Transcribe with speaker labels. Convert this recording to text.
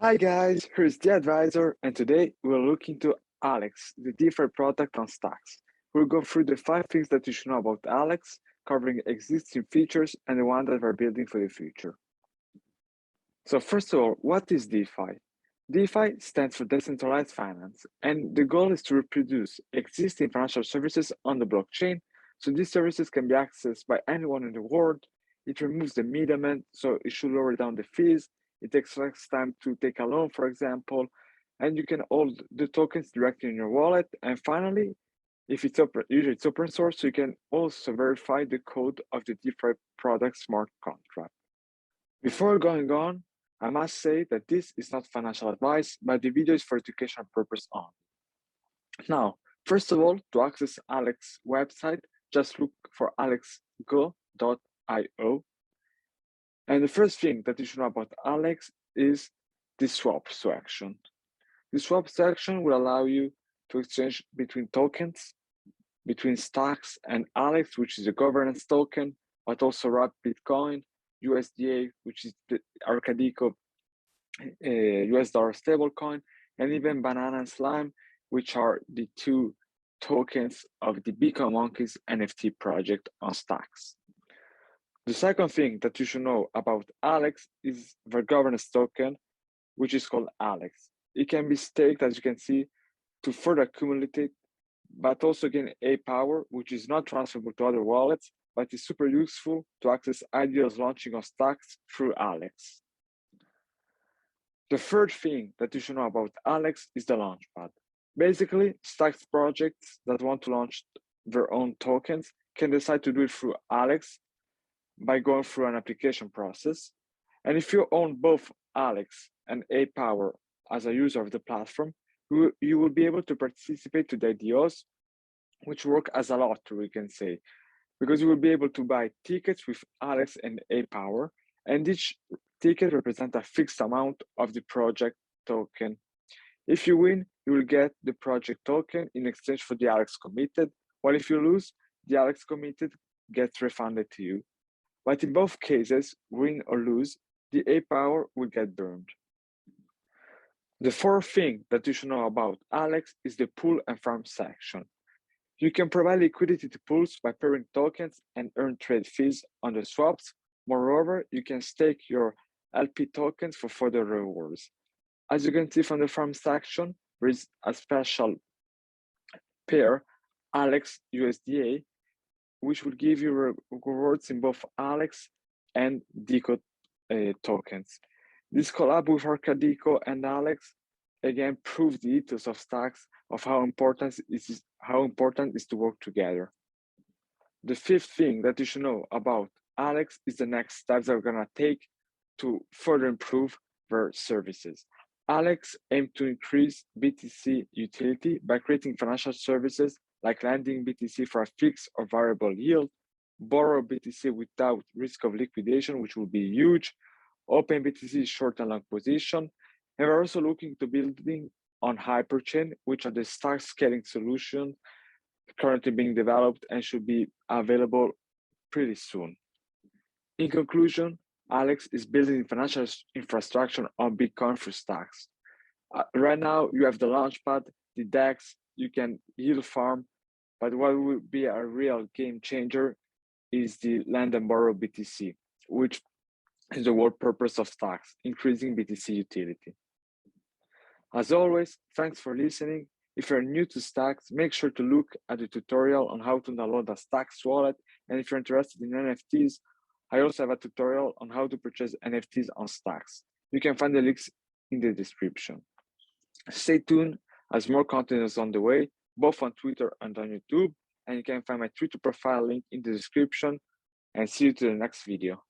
Speaker 1: Hi guys, here's the advisor, and today we're looking to Alex, the DeFi product on Stacks. We'll go through the 5 things that you should know about Alex, covering existing features and the one that we're building for the future. So first of all, what is DeFi? DeFi stands for decentralized finance, and the goal is to reproduce existing financial services on the blockchain, so these services can be accessed by anyone in the world. It removes the middleman, so it should lower down the fees. It takes less time to take a loan, for example, and you can hold the tokens directly in your wallet. And finally, if it's open, usually it's open source, so you can also verify the code of the DeFi product smart contract. Before going on, I must say that this is not financial advice, but the video is for educational purpose only. Now, first of all, to access Alex's website, just look for alexgo.io. And the first thing that you should know about Alex is the swap section. The swap section will allow you to exchange between tokens, between stacks and Alex, which is a governance token, but also wrapped Bitcoin, USDA, which is the Arcadico US dollar stablecoin, and even Banana and Slime, which are the 2 tokens of the Bitcoin Monkeys NFT project on Stacks. The second thing that you should know about Alex is the governance token, which is called Alex. It can be staked, as you can see, to further accumulate it, but also gain A power, which is not transferable to other wallets, but is super useful to access ideas launching on Stacks through Alex. The third thing that you should know about Alex is the Launchpad. Basically, Stacks projects that want to launch their own tokens can decide to do it through Alex by going through an application process. And if you own both Alex and A Power as a user of the platform, you will be able to participate to the IDOs, which work as a lottery, we can say, because you will be able to buy tickets with Alex and A Power, and each ticket represents a fixed amount of the project token. If you win, you will get the project token in exchange for the Alex committed, while if you lose, the Alex committed gets refunded to you. But in both cases, win or lose, the A power will get burned. The fourth thing that you should know about Alex is the pool and farm section. You can provide liquidity to pools by pairing tokens and earn trade fees on the swaps. Moreover, you can stake your LP tokens for further rewards. As you can see from the farm section, there is a special pair, Alex USDA, which will give you rewards in both Alex and Deco tokens. This collab with Arcadico and Alex again proves the ethos of Stacks of how important it is to work together. The fifth thing that you should know about Alex is the next steps that we're gonna take to further improve their services. Alex aims to increase BTC utility by creating financial services like lending BTC for a fixed or variable yield, borrow BTC without risk of liquidation, which will be huge, open BTC short and long position, and we're also looking to building on Hyperchain, which are the stack scaling solution currently being developed and should be available pretty soon. In conclusion, Alex is building financial infrastructure on Bitcoin through Stacks. Right now, you have the Launchpad, the DEX, you can yield farm, but what will be a real game changer is the lend and borrow BTC, which is the whole purpose of Stacks, increasing BTC utility. As always, thanks for listening. If you're new to Stacks, make sure to look at the tutorial on how to download a Stacks wallet. And if you're interested in NFTs, I also have a tutorial on how to purchase NFTs on Stacks. You can find the links in the description. Stay tuned as more content is on the way, both on Twitter and on YouTube. And you can find my Twitter profile link in the description. And see you to the next video.